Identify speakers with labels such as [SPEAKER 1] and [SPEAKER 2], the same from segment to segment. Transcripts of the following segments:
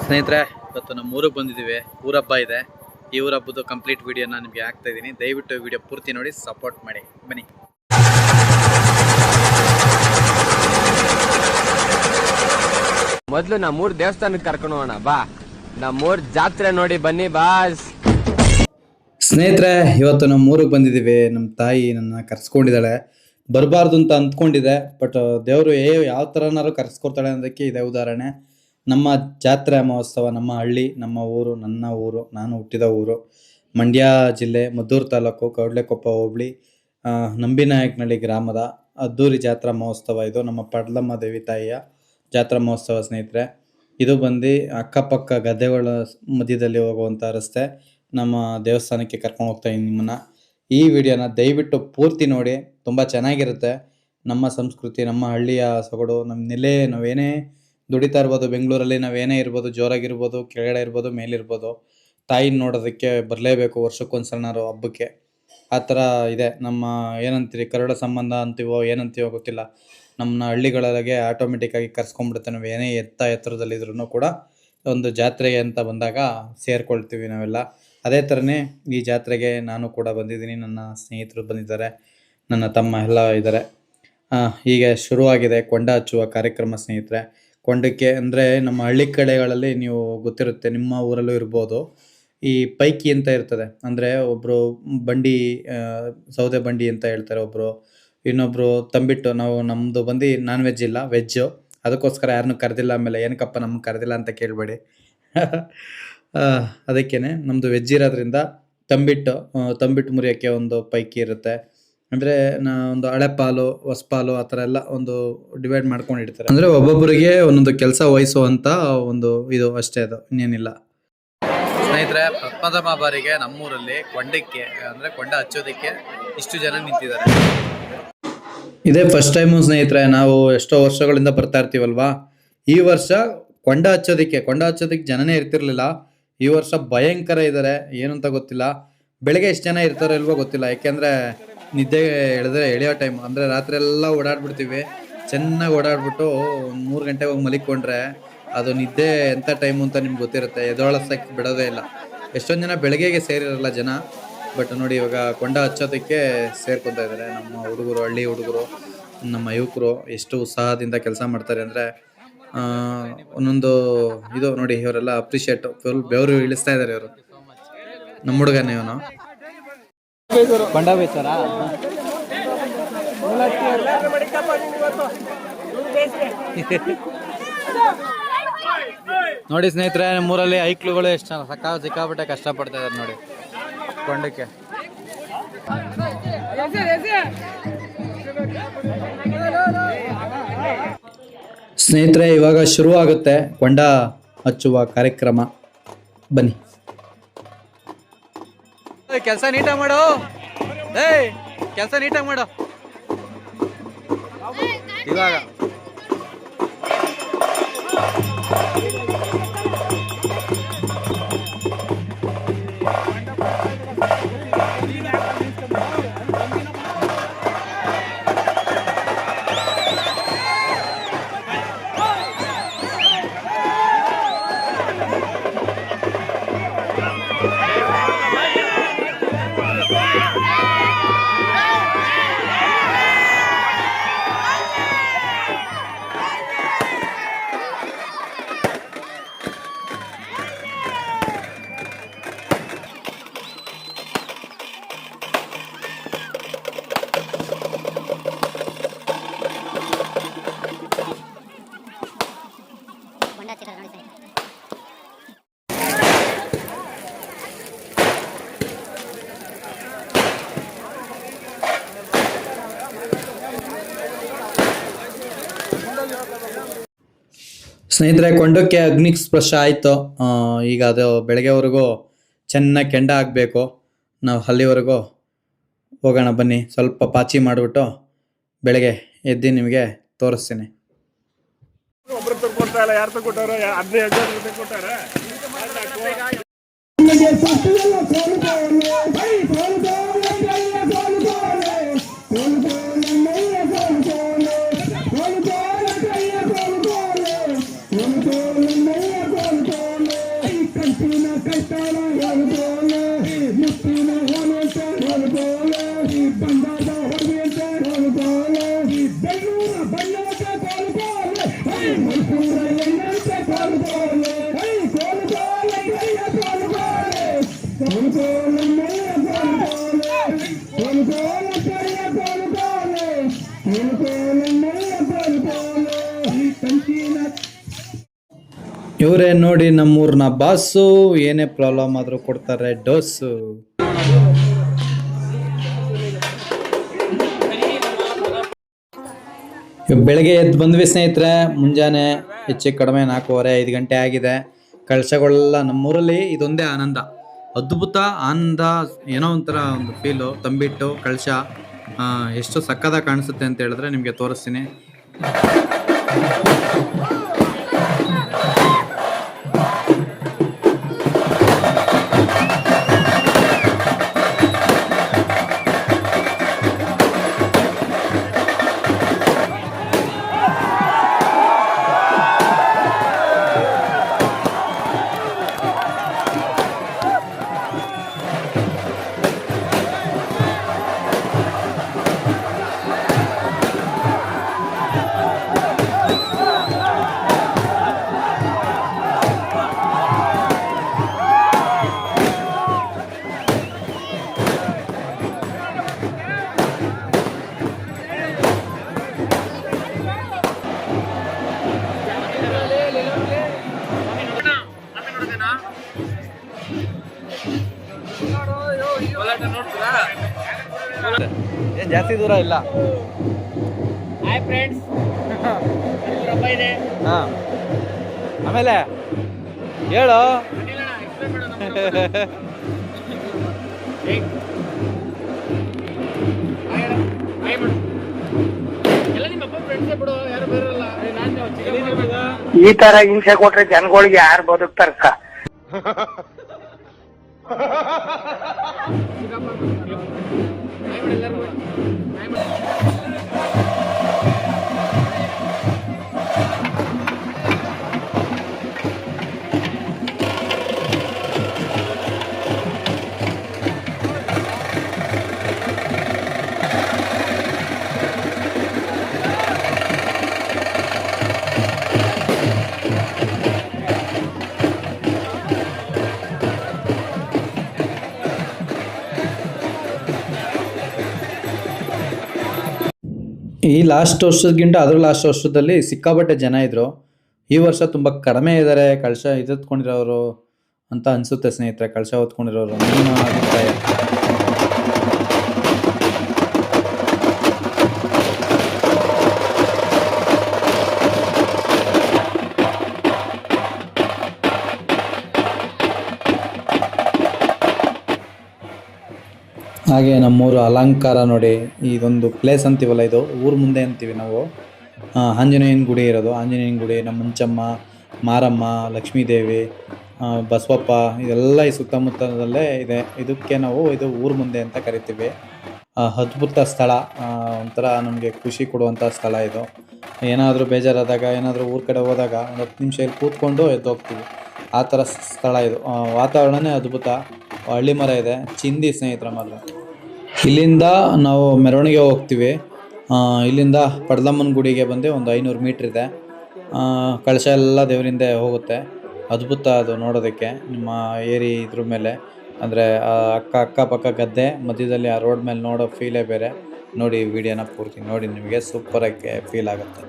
[SPEAKER 1] ಸ್ನೇಹಿತರೆ, ಇವತ್ತು ನಮ್ಮ ಊರಿಗೆ ಬಂದಿದ್ದೀವಿ. ಊರಬ್ಬ ಇದೆ. ಈ ಊರಬ್ಬದ ಕಂಪ್ಲೀಟ್ ವಿಡಿಯೋನ ನಿಮಗೆ ಹಾಕ್ತಾ ಇದ್ದೀನಿ. ದಯವಿಟ್ಟು ವಿಡಿಯೋ ಪೂರ್ತಿ ನೋಡಿ ಸಪೋರ್ಟ್ ಮಾಡಿ. ಬನ್ನಿ.
[SPEAKER 2] ಮೊದಲು ನಮ್ಮೂರ್ ದೇವಸ್ಥಾನಕ್ಕೆ ಕರ್ಕೊಂಡು ಹೋಗೋಣ ಬಾ. ನಮ್ಮೂರ್ ಜಾತ್ರೆ ನೋಡಿ ಬನ್ನಿ ಬಾಸ್.
[SPEAKER 1] ಸ್ನೇಹಿತರೆ, ಇವತ್ತು ನಮ್ಮ ಊರಿಗೆ ಬಂದಿದ್ದೀವಿ. ನಮ್ಮ ತಾಯಿ ನನ್ನ ಕರ್ಸ್ಕೊಂಡಿದ್ದಾಳೆ. ಬರಬಾರ್ದು ಅಂತ ಅಂದ್ಕೊಂಡಿದ್ದೆ, ಬಟ್ ದೇವರು ಯಾವ ಥರನಾರು ಕರ್ಸ್ಕೊಡ್ತಾಳೆ ಅನ್ನೋದಕ್ಕೆ ಇದೆ ಉದಾಹರಣೆ. ನಮ್ಮ ಜಾತ್ರೆ ಮಹೋತ್ಸವ, ನಮ್ಮ ಹಳ್ಳಿ, ನಮ್ಮ ಊರು, ನನ್ನ ಊರು, ನಾನು ಹುಟ್ಟಿದ ಊರು, ಮಂಡ್ಯ ಜಿಲ್ಲೆ, ಮದ್ದೂರು ತಾಲೂಕು, ಕೌಡ್ಲೆಕೊಪ್ಪ ಹೋಬಳಿ, ನಂಬಿನಾಯಕನಹಳ್ಳಿ ಗ್ರಾಮದ ಅದ್ದೂರಿ ಜಾತ್ರಾ ಮಹೋತ್ಸವ. ಇದು ನಮ್ಮ ಪಡ್ಲಮ್ಮ ದೇವಿ ತಾಯಿಯ ಜಾತ್ರಾ ಮಹೋತ್ಸವ. ಸ್ನೇಹಿತರೆ, ಇದು ಬಂದು ಅಕ್ಕಪಕ್ಕ ಗದ್ದೆಗಳ ಮಧ್ಯದಲ್ಲಿ ಹೋಗುವಂಥ ರಸ್ತೆ. ನಮ್ಮ ದೇವಸ್ಥಾನಕ್ಕೆ ಕರ್ಕೊಂಡು ಹೋಗ್ತಾ ಇದ್ದೀನಿ ನಿಮ್ಮನ್ನು. ಈ ವಿಡಿಯೋನ ದಯವಿಟ್ಟು ಪೂರ್ತಿ ನೋಡಿ, ತುಂಬ ಚೆನ್ನಾಗಿರುತ್ತೆ. ನಮ್ಮ ಸಂಸ್ಕೃತಿ, ನಮ್ಮ ಹಳ್ಳಿಯ ಸೊಗಡು, ನಮ್ಮ ನೆಲೆ, ನಾವೇನೇ ದುಡಿತಾ ಇರ್ಬೋದು, ಬೆಂಗಳೂರಲ್ಲಿ ನಾವೇನೇ ಇರ್ಬೋದು, ಜೋರಾಗಿರ್ಬೋದು, ಕೆಳಗಡೆ ಇರ್ಬೋದು, ಮೇಲಿರ್ಬೋದು, ತಾಯಿನ ನೋಡೋದಕ್ಕೆ ಬರಲೇಬೇಕು ವರ್ಷಕ್ಕೊಂದ್ಸಲನಾರು ಹಬ್ಬಕ್ಕೆ. ಆ ಥರ ಇದೆ. ನಮ್ಮ ಏನಂತೀರಿ, ಕರುಡ ಸಂಬಂಧ ಅಂತೀವೋ ಏನಂತೀವೋ ಗೊತ್ತಿಲ್ಲ, ನಮ್ಮ ಹಳ್ಳಿಗಳಿಗೆ ಆಟೋಮೆಟಿಕ್ಕಾಗಿ ಕರ್ಸ್ಕೊಂಡ್ಬಿಡುತ್ತೆ. ನಾವು ಏನೇ ಎತ್ತರದಲ್ಲಿದ್ರೂ ಕೂಡ ಒಂದು ಜಾತ್ರೆಗೆ ಅಂತ ಬಂದಾಗ ಸೇರ್ಕೊಳ್ತೀವಿ ನಾವೆಲ್ಲ. ಅದೇ ಥರನೇ ಈ ಜಾತ್ರೆಗೆ ನಾನು ಕೂಡ ಬಂದಿದ್ದೀನಿ, ನನ್ನ ಸ್ನೇಹಿತರು ಬಂದಿದ್ದಾರೆ, ನನ್ನ ತಮ್ಮ ಎಲ್ಲ ಇದ್ದಾರೆ. ಹೀಗೆ ಶುರುವಾಗಿದೆ ಕೊಂಡ ಹಚ್ಚುವ ಕಾರ್ಯಕ್ರಮ. ಸ್ನೇಹಿತರೆ, ಕೊಂಡಕ್ಕೆ ಅಂದರೆ ನಮ್ಮ ಹಳ್ಳಿ ಕಡೆಗಳಲ್ಲಿ ನೀವು ಗೊತ್ತಿರುತ್ತೆ, ನಿಮ್ಮ ಊರಲ್ಲೂ ಇರ್ಬೋದು, ಈ ಪೈಕಿ ಅಂತ ಇರ್ತದೆ. ಅಂದರೆ ಒಬ್ಬರು ಬಂಡಿ, ಸೌದೆ ಬಂಡಿ ಅಂತ ಹೇಳ್ತಾರೆ ಒಬ್ಬರು, ಇನ್ನೊಬ್ಬರು ತಂಬಿಟ್ಟು. ನಮ್ಮದು ಬಂದು ನಾನ್ ವೆಜ್ ಇಲ್ಲ, ವೆಜ್ಜು, ಅದಕ್ಕೋಸ್ಕರ ಯಾರನ್ನೂ ಕರೆದಿಲ್ಲ. ಆಮೇಲೆ ಏನಕ್ಕಪ್ಪ ನಮ್ಗೆ ಕರೆದಿಲ್ಲ ಅಂತ ಕೇಳಬೇಡಿ. ಅದಕ್ಕೇ ನಮ್ಮದು ವೆಜ್ ಇರೋದ್ರಿಂದ ತಂಬಿಟ್ಟು ಮುರಿಯೋಕ್ಕೆ ಒಂದು ಪೈಕಿ ಇರುತ್ತೆ. ಅಂದರೆ ಒಂದು ಹಳೆ ಪಾಲು, ಹೊಸ ಪಾಲು, ಆ ಥರ ಎಲ್ಲ ಒಂದು ಡಿವೈಡ್ ಮಾಡ್ಕೊಂಡಿರ್ತಾರೆ. ಅಂದರೆ ಒಬ್ಬೊಬ್ಬರಿಗೆ ಒಂದೊಂದು ಕೆಲಸ ವಹಿಸುವಂಥ ಒಂದು ಇದು ಅಷ್ಟೇ, ಅದು ಇನ್ನೇನಿಲ್ಲ. ಸ್ನೇಹಿತರೆ, ಪ್ರಥಮ ಬಾರಿಗೆ ನಮ್ಮೂರಲ್ಲಿ ಕೊಂಡಕ್ಕೆ ಅಂದರೆ ಕೊಂಡ ಹಚ್ಚೋದಕ್ಕೆ ಇಷ್ಟು ಜನ ನಿಂತಿದ್ದಾರೆ. ಇದೇ ಫಸ್ಟ್ ಟೈಮು ಸ್ನೇಹಿತರೆ. ನಾವು ಎಷ್ಟೋ ವರ್ಷಗಳಿಂದ ಬರ್ತಾ ಇರ್ತೀವಲ್ವಾ. ಈ ವರ್ಷ ಕೊಂಡ ಹಚ್ಚೋದಕ್ಕೆ ಜನನೇ ಇರ್ತಿರ್ಲಿಲ್ಲ. ಈ ವರ್ಷ ಭಯಂಕರ ಇದ್ದಾರೆ, ಏನು ಅಂತ ಗೊತ್ತಿಲ್ಲ. ಬೆಳಗ್ಗೆ ಎಷ್ಟು ಜನ ಇರ್ತಾರೋ ಇಲ್ವೋ ಗೊತ್ತಿಲ್ಲ, ಯಾಕೆಂದರೆ ನಿದ್ದೆ ಎಳೆಯೋ ಟೈಮ್. ಅಂದರೆ ರಾತ್ರಿ ಎಲ್ಲ ಓಡಾಡ್ಬಿಡ್ತೀವಿ. ಚೆನ್ನಾಗಿ ಓಡಾಡ್ಬಿಟ್ಟು 3 ಗಂಟೆಗೆ ಹೋಗಿ ಮಲಿಕೊಂಡ್ರೆ ಅದು ನಿದ್ದೆ ಎಂಥ ಟೈಮು ಅಂತ ನಿಮ್ಗೆ ಗೊತ್ತಿರುತ್ತೆ. ಎದೊಳಸಕ್ಕೆ ಬಿಡೋದೇ ಇಲ್ಲ. ಎಷ್ಟೊಂದು ಜನ ಬೆಳಗ್ಗೆಗೆ ಸೇರಿರಲ್ಲ ಜನ, ಬಟ್ ನೋಡಿ ಇವಾಗ ಕೊಂಡ ಹಚ್ಚೋದಕ್ಕೆ ಸೇರ್ಕೊತಾ ಇದ್ದಾರೆ ನಮ್ಮ ಹುಡುಗರು, ಹಳ್ಳಿ ಹುಡುಗರು, ನಮ್ಮ ಯುವಕರು. ಎಷ್ಟು ಉತ್ಸಾಹದಿಂದ ಕೆಲಸ ಮಾಡ್ತಾರೆ ಅಂದರೆ ಒಂದೊಂದು ಇದು ನೋಡಿ, ಇವರೆಲ್ಲ ಅಪ್ರಿಷಿಯೇಟ್, ಫುಲ್ ಬೆವರು ಇಳಿಸ್ತಾ ಇದ್ದಾರೆ ಇವರು. ನಮ್ಮ ಹುಡುಗನೇ ಇವನು.
[SPEAKER 2] ಕೊಂಡ ಬೈತಾರ
[SPEAKER 1] ನೋಡಿ ಸ್ನೇಹಿತರೆ, ನಮ್ಮೂರಲ್ಲಿ ಐಕ್ಳುಗಳು ಎಷ್ಟು ಸಿಕ್ಕಾಪಟ್ಟೆ ಕಷ್ಟಪಡ್ತಾ ಇದ್ದಾರೆ ನೋಡಿ ಕೊಂಡಕ್ಕೆ. ಸ್ನೇಹಿತರೆ, ಇವಾಗ ಶುರುವಾಗುತ್ತೆ ಕೊಂಡ ಹಚ್ಚುವ ಕಾರ್ಯಕ್ರಮ. ಬನ್ನಿ.
[SPEAKER 2] ಕೆಲಸ ನೀಟಾಗಿ ಮಾಡು, ಕೆಲಸ ನೀಟಾಗಿ ಮಾಡು. ಇವಾಗ
[SPEAKER 1] ಸ್ನೇಹಿತರೆ, ಕೊಂಡಕ್ಕೆ ಅಗ್ನಿ ಸ್ಪರ್ಶ ಆಯಿತು. ಈಗ ಅದು ಬೆಳಗ್ಗೆವರೆಗೂ ಚೆನ್ನಾಗಿ ಕೆಂಡ ಆಗಬೇಕು. ನಾವು ಅಲ್ಲಿವರೆಗೂ ಹೋಗೋಣ ಬನ್ನಿ. ಸ್ವಲ್ಪ ಪಾಚಿ ಮಾಡಿಬಿಟ್ಟು ಬೆಳಗ್ಗೆ ಎದ್ದು ನಿಮಗೆ ತೋರಿಸ್ತೀನಿ. ಇವರೇ ನೋಡಿ ನಮ್ಮೂರ್ನ ಬಾಸು, ಏನೇ ಪ್ರಾಬ್ಲಮ್ ಆದ್ರೂ ಕೊಡ್ತಾರೆ ಡೋಸು. ಇವಾಗ ಬೆಳಗ್ಗೆ ಎದ್ದು ಬಂದ್ವಿ ಸ್ನೇಹಿತರೆ. ಮುಂಜಾನೆ ಹೆಚ್ಚು ಕಡಿಮೆ 4:15 5 ಗಂಟೆ ಆಗಿದೆ. ಕಳಶಗಳೆಲ್ಲ ನಮ್ಮೂರಲ್ಲಿ ಇದೊಂದೇ ಆನಂದ, ಅದ್ಭುತ ಆನಂದ. ಏನೋ ಒಂಥರ ಒಂದು ಫೀಲು. ತಂಬಿಟ್ಟು ಕಳಶ ಎಷ್ಟು ಸಕ್ಕದಾಗಿ ಕಾಣಿಸುತ್ತೆ ಅಂತ ಹೇಳಿದ್ರೆ ನಿಮಗೆ ತೋರಿಸ್ತೀನಿ. ಏನ್ ಜಾಸ್ತಿ ದೂರ ಇಲ್ಲ.
[SPEAKER 3] ಹಾಯ್ ಫ್ರೆಂಡ್ಸ್, ರೂಪಾಯಿ ಇದೆ.
[SPEAKER 1] ಹಾ, ಆಮೇಲೆ ಹೇಳು.
[SPEAKER 4] ಈ ತರ ಹಿಂಸೆ ಕೊಟ್ರೆ ಜನಗಳಿಗೆ ಯಾರು ಬದುಕ್ತಾರಕ್ಕ?
[SPEAKER 1] ಈ ಲಾಸ್ಟ್ ವರ್ಷಕ್ಕಿಂತ ಅದ್ರ ಲಾಸ್ಟ್ ವರ್ಷದಲ್ಲಿ ಸಿಕ್ಕಾಪಟ್ಟೆ ಜನ ಇದ್ರು. ಈ ವರ್ಷ ತುಂಬ ಕಡಿಮೆ ಇದ್ದಾರೆ ಕಳಶ ಎತ್ಕೊಂಡಿರೋರು ಅಂತ ಅನ್ಸುತ್ತೆ ಸ್ನೇಹಿತರೆ. ಕಳಶ ಹೊತ್ಕೊಂಡಿರೋರು ನಿಮ್ಮ ಅಭಿಪ್ರಾಯ? ಹಾಗೆ ನಮ್ಮೂರು ಅಲಂಕಾರ ನೋಡಿ. ಇದೊಂದು ಪ್ಲೇಸ್ ಅಂತೀವಲ್ಲ, ಇದು ಊರು ಮುಂದೆ ಅಂತೀವಿ ನಾವು. ಆಂಜನೇಯನ ಗುಡಿ ಇರೋದು. ಆಂಜನೇಯನ ಗುಡಿ, ನಮ್ಮ ಮುಂಚಮ್ಮ, ಮಾರಮ್ಮ, ಲಕ್ಷ್ಮೀದೇವಿ, ಬಸವಪ್ಪ, ಇದೆಲ್ಲ ಈ ಸುತ್ತಮುತ್ತಲದಲ್ಲೇ ಇದೆ. ಇದಕ್ಕೆ ನಾವು ಇದು ಊರು ಮುಂದೆ ಅಂತ ಕರಿತೀವಿ. ಅದ್ಭುತ ಸ್ಥಳ, ಒಂಥರ ನಮಗೆ ಖುಷಿ ಕೊಡುವಂಥ ಸ್ಥಳ ಇದು. ಏನಾದರೂ ಬೇಜಾರಾದಾಗ, ಏನಾದರೂ ಊರ ಕಡೆ ಹೋದಾಗ ಒಂದು 10 ನಿಮಿಷ ಇಲ್ಲಿ ಕೂತ್ಕೊಂಡು ಎದ್ದು ಹೋಗ್ತೀವಿ. ಆ ಥರ ಸ್ಥಳ ಇದು. ವಾತಾವರಣನೇ ಅದ್ಭುತ. ಹಳ್ಳಿ ಮರ ಇದೆ, ಚಿಂದಿ ಸ್ನೇಹಿತರ ಮಾತ್ರ. ಇಲ್ಲಿಂದ ನಾವು ಮೆರವಣಿಗೆ ಹೋಗ್ತೀವಿ. ಇಲ್ಲಿಂದ ಪಡ್ಲಮ್ಮನ ಗುಡಿಗೆ ಬಂದು ಒಂದು 500 ಮೀಟ್ರ್ ಇದೆ. ಕಳಶ ಎಲ್ಲ ದೇವರಿಂದೆ ಹೋಗುತ್ತೆ. ಅದ್ಭುತ ಅದು ನೋಡೋದಕ್ಕೆ. ನಿಮ್ಮ ಏರಿ ಇದ್ರ ಮೇಲೆ ಅಂದರೆ ಅಕ್ಕಪಕ್ಕ ಗದ್ದೆ ಮಧ್ಯದಲ್ಲಿ ಆ ರೋಡ್ ಮೇಲೆ ನೋಡೋ ಫೀಲೇ ಬೇರೆ. ನೋಡಿ ವಿಡಿಯೋನ ಪೂರ್ತಿ ನೋಡಿ, ನಿಮಗೆ ಸೂಪರಾಗಿ ಫೀಲ್ ಆಗುತ್ತೆ.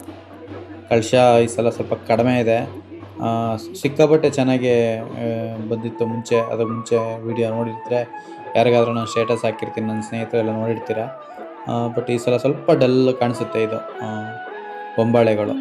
[SPEAKER 1] ಕಳಶ ಈ ಸಲ ಸ್ವಲ್ಪ ಕಡಿಮೆ ಇದೆ. ಸಿಕ್ಕಾಪಟ್ಟೆ ಚೆನ್ನಾಗಿ ಬಂದಿತ್ತು ಮುಂಚೆ. ಅದಕ್ಕೆ ಮುಂಚೆ ವಿಡಿಯೋ ನೋಡಿರ್ತಾರೆ, ಯಾರಿಗಾದ್ರೂ ನಾನು ಸ್ಟೇಟಸ್ ಹಾಕಿರ್ತೀನಿ, ನನ್ನ ಸ್ನೇಹಿತರೆಲ್ಲ ನೋಡಿರ್ತೀರ. ಬಟ್ ಈ ಸಲ ಸ್ವಲ್ಪ ಡಲ್ ಕಾಣಿಸುತ್ತೆ ಇದು ಹೊಂಬಾಳೆಗಳು.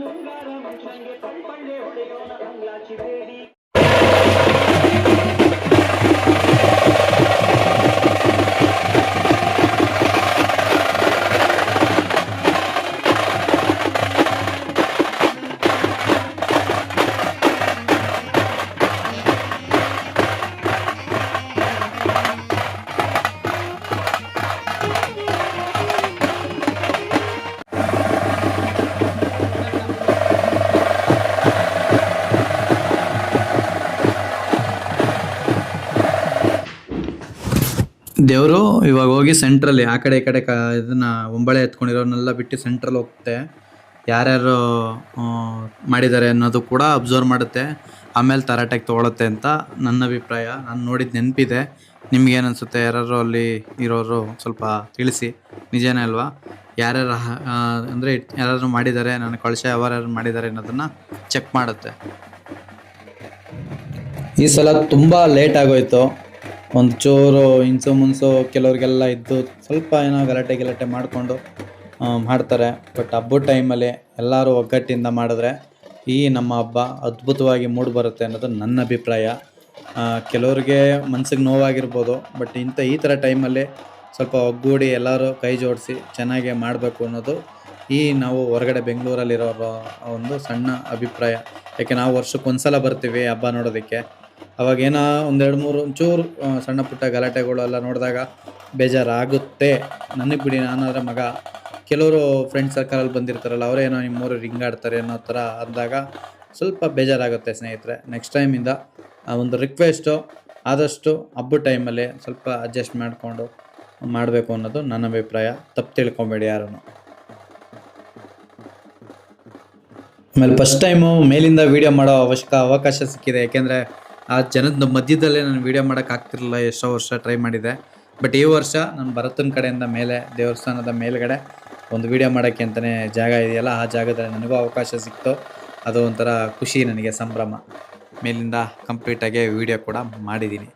[SPEAKER 1] ದೇವರು ಇವಾಗ ಹೋಗಿ ಸೆಂಟ್ರಲ್ಲಿ ಆ ಕಡೆ ಈ ಕಡೆ ಇದನ್ನು ಹೊಂಬಾಳೆ ಎತ್ಕೊಂಡಿರೋನೆಲ್ಲ ಬಿಟ್ಟು ಸೆಂಟ್ರಲ್ಲಿ ಹೋಗುತ್ತೆ. ಯಾರ್ಯಾರು ಮಾಡಿದ್ದಾರೆ ಅನ್ನೋದು ಕೂಡ ಅಬ್ಸರ್ವ್ ಮಾಡುತ್ತೆ. ಆಮೇಲೆ ತರಾಟೆಗೆ ತೊಗೊಳುತ್ತೆ ಅಂತ ನನ್ನ ಅಭಿಪ್ರಾಯ. ನಾನು ನೋಡಿದ ನೆನಪಿದೆ. ನಿಮ್ಗೇನು ಅನಿಸುತ್ತೆ? ಯಾರು ಅಲ್ಲಿ ಇರೋರು ಸ್ವಲ್ಪ ತಿಳಿಸಿ. ನಿಜನೇ ಅಲ್ವಾ? ಯಾರ್ಯಾರು ಅಂದರೆ ಯಾರಾದ್ರು ಮಾಡಿದ್ದಾರೆ, ನನ್ನ ಕಳಶ ಯಾರ್ಯಾರು ಮಾಡಿದ್ದಾರೆ ಅನ್ನೋದನ್ನು ಚೆಕ್ ಮಾಡುತ್ತೆ. ಈ ಸಲ ತುಂಬ ಲೇಟ್ ಆಗೋಯ್ತು. ಒಂದು ಚೂರು ಇಂಚು ಮುನ್ಸು ಕೆಲವ್ರಿಗೆಲ್ಲ ಇದ್ದು ಸ್ವಲ್ಪ ಏನೋ ಗಲಾಟೆ ಮಾಡಿಕೊಂಡು ಮಾಡ್ತಾರೆ. ಬಟ್ ಹಬ್ಬದ ಟೈಮಲ್ಲಿ ಎಲ್ಲರೂ ಒಗ್ಗಟ್ಟಿಂದ ಮಾಡಿದ್ರೆ ಈ ನಮ್ಮ ಹಬ್ಬ ಅದ್ಭುತವಾಗಿ ಮೂಡಿ ಬರುತ್ತೆ ಅನ್ನೋದು ನನ್ನ ಅಭಿಪ್ರಾಯ. ಕೆಲವ್ರಿಗೆ ಮನ್ಸಿಗೆ ನೋವಾಗಿರ್ಬೋದು, ಬಟ್ ಈ ಥರ ಟೈಮಲ್ಲಿ ಸ್ವಲ್ಪ ಒಗ್ಗೂಡಿ ಎಲ್ಲರೂ ಕೈ ಜೋಡಿಸಿ ಚೆನ್ನಾಗಿ ಮಾಡಬೇಕು ಅನ್ನೋದು ನಾವು ಹೊರಗಡೆ ಬೆಂಗಳೂರಲ್ಲಿರೋರ ಒಂದು ಸಣ್ಣ ಅಭಿಪ್ರಾಯ. ಯಾಕೆ ನಾವು ವರ್ಷಕ್ಕೊಂದ್ಸಲ ಬರ್ತೀವಿ ಹಬ್ಬ ನೋಡೋದಕ್ಕೆ. ಅವಾಗೇನೋ ಒಂದೆರಡು ಒಂಚೂರು ಸಣ್ಣ ಪುಟ್ಟ ಗಲಾಟೆಗಳು ಎಲ್ಲ ನೋಡಿದಾಗ ಬೇಜಾರಾಗುತ್ತೆ. ನನಗೆ ಬಿಡಿ, ನಾನಾದರೆ ಮಗ. ಕೆಲವರು ಫ್ರೆಂಡ್ ಸರ್ಕಲಲ್ಲಿ ಬಂದಿರ್ತಾರಲ್ಲ, ಅವರೇನೋ ನಿಮ್ಮೂರು ರಿಂಗಾಡ್ತಾರೆ ಅನ್ನೋ ಥರ ಅಂದಾಗ ಸ್ವಲ್ಪ ಬೇಜಾರಾಗುತ್ತೆ ಸ್ನೇಹಿತರೆ. ನೆಕ್ಸ್ಟ್ ಟೈಮಿಂದ ಒಂದು ರಿಕ್ವೆಸ್ಟು, ಆದಷ್ಟು ಹಬ್ಬದ ಟೈಮಲ್ಲಿ ಸ್ವಲ್ಪ ಅಡ್ಜಸ್ಟ್ ಮಾಡಿಕೊಂಡು ಮಾಡಬೇಕು ಅನ್ನೋದು ನನ್ನ ಅಭಿಪ್ರಾಯ. ತಪ್ಪು ತಿಳ್ಕೊಬೇಡಿ ಯಾರೂ. ಆಮೇಲೆ ಫಸ್ಟ್ ಟೈಮು ಮೇಲಿಂದ ವೀಡಿಯೋ ಮಾಡೋ ಅವಕಾಶ ಸಿಕ್ಕಿದೆ. ಯಾಕೆಂದರೆ ಆ ಜನದ ಮಧ್ಯದಲ್ಲೇ ನಾನು ವೀಡಿಯೋ ಮಾಡೋಕ್ಕಾಗ್ತಿರಲಿಲ್ಲ. ಎಷ್ಟೋ ವರ್ಷ ಟ್ರೈ ಮಾಡಿದೆ. ಬಟ್ ಈ ವರ್ಷ ನಾನು ಭರತನ ಕಡೆಯಿಂದ ಮೇಲೆ ದೇವಸ್ಥಾನದ ಮೇಲ್ಗಡೆ ಒಂದು ವೀಡಿಯೋ ಮಾಡೋಕ್ಕೆ ಅಂತಲೇ ಜಾಗ ಇದೆಯಲ್ಲ, ಆ ಜಾಗದಲ್ಲಿ ನನಗೂ ಅವಕಾಶ ಸಿಕ್ತು. ಅದು ಒಂಥರ ಖುಷಿ, ನನಗೆ ಸಂಭ್ರಮ. ಮೇಲಿಂದ ಕಂಪ್ಲೀಟಾಗಿ ವೀಡಿಯೋ ಕೂಡ ಮಾಡಿದ್ದೀನಿ.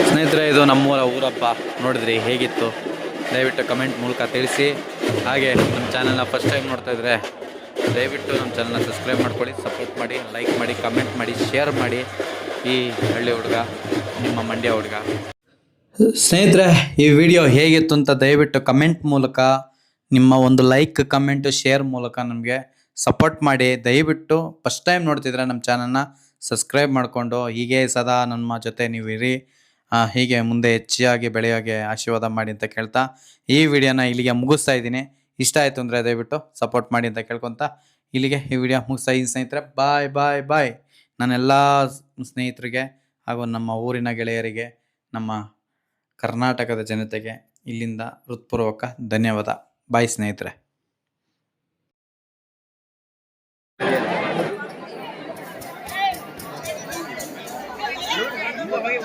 [SPEAKER 1] ಸ್ನೇಹಿತರೆ, ಇದು ನಮ್ಮೂರ ಊರಪ್ಪ. ನೋಡಿದ್ರಿ ಹೇಗಿತ್ತು? ದಯವಿಟ್ಟು ಕಮೆಂಟ್ ಮೂಲಕ ತಿಳಿಸಿ. ಹಾಗೆ ನಮ್ಮ ಚಾನಲ್ನ ಫಸ್ಟ್ ಟೈಮ್ ನೋಡ್ತಾ ಇದ್ದರೆ ದಯವಿಟ್ಟು ನಮ್ಮ ಚಾನಲ್ನ ಸಬ್ಸ್ಕ್ರೈಬ್ ಮಾಡ್ಕೊಳ್ಳಿ, ಸಪೋರ್ಟ್ ಮಾಡಿ, ಲೈಕ್ ಮಾಡಿ, ಕಮೆಂಟ್ ಮಾಡಿ, ಶೇರ್ ಮಾಡಿ. ಈ ಹಳ್ಳಿ ಹುಡುಗ, ನಿಮ್ಮ ಮಂಡ್ಯ ಹುಡುಗ. ಸ್ನೇಹಿತರೆ, ಈ ವಿಡಿಯೋ ಹೇಗಿತ್ತು ಅಂತ ದಯವಿಟ್ಟು ಕಮೆಂಟ್ ಮೂಲಕ, ನಿಮ್ಮ ಒಂದು ಲೈಕ್ ಕಮೆಂಟ್ ಶೇರ್ ಮೂಲಕ ನಮಗೆ ಸಪೋರ್ಟ್ ಮಾಡಿ. ದಯವಿಟ್ಟು ಫಸ್ಟ್ ಟೈಮ್ ನೋಡ್ತಿದ್ರೆ ನಮ್ಮ ಚಾನಲ್ನ ಸಬ್ಸ್ಕ್ರೈಬ್ ಮಾಡಿಕೊಂಡು ಹೀಗೆ ಸದಾ ನಮ್ಮ ಜೊತೆ ನೀವು ಇರಿ. ಹೀಗೆ ಮುಂದೆ ಹೆಚ್ಚಾಗಿ ಬೆಳೆಯೋಗೆ ಆಶೀರ್ವಾದ ಮಾಡಿ ಅಂತ ಕೇಳ್ತಾ ಈ ವಿಡಿಯೋನ ಇಲ್ಲಿಗೆ ಮುಗಿಸ್ತಾ ಇದ್ದೀನಿ. ಇಷ್ಟ ಆಯಿತು ಅಂದರೆ ದಯವಿಟ್ಟು ಸಪೋರ್ಟ್ ಮಾಡಿ ಅಂತ ಕೇಳ್ಕೊತ ಇಲ್ಲಿಗೆ ಈ ವಿಡಿಯೋ ಮುಗಿಸ್ತಾ ಇದ್ದೀನಿ ಸ್ನೇಹಿತರೆ. ಬಾಯ್ ಬಾಯ್ ಬಾಯ್. ನನ್ನೆಲ್ಲ ಸ್ನೇಹಿತರಿಗೆ ಹಾಗೂ ನಮ್ಮ ಊರಿನ ಗೆಳೆಯರಿಗೆ, ನಮ್ಮ ಕರ್ನಾಟಕದ ಜನತೆಗೆ ಇಲ್ಲಿಂದ ಹೃತ್ಪೂರ್ವಕ ಧನ್ಯವಾದ. ಬಾಯ್ ಸ್ನೇಹಿತರೆ.
[SPEAKER 3] ತುಂಬ ಬಗೆ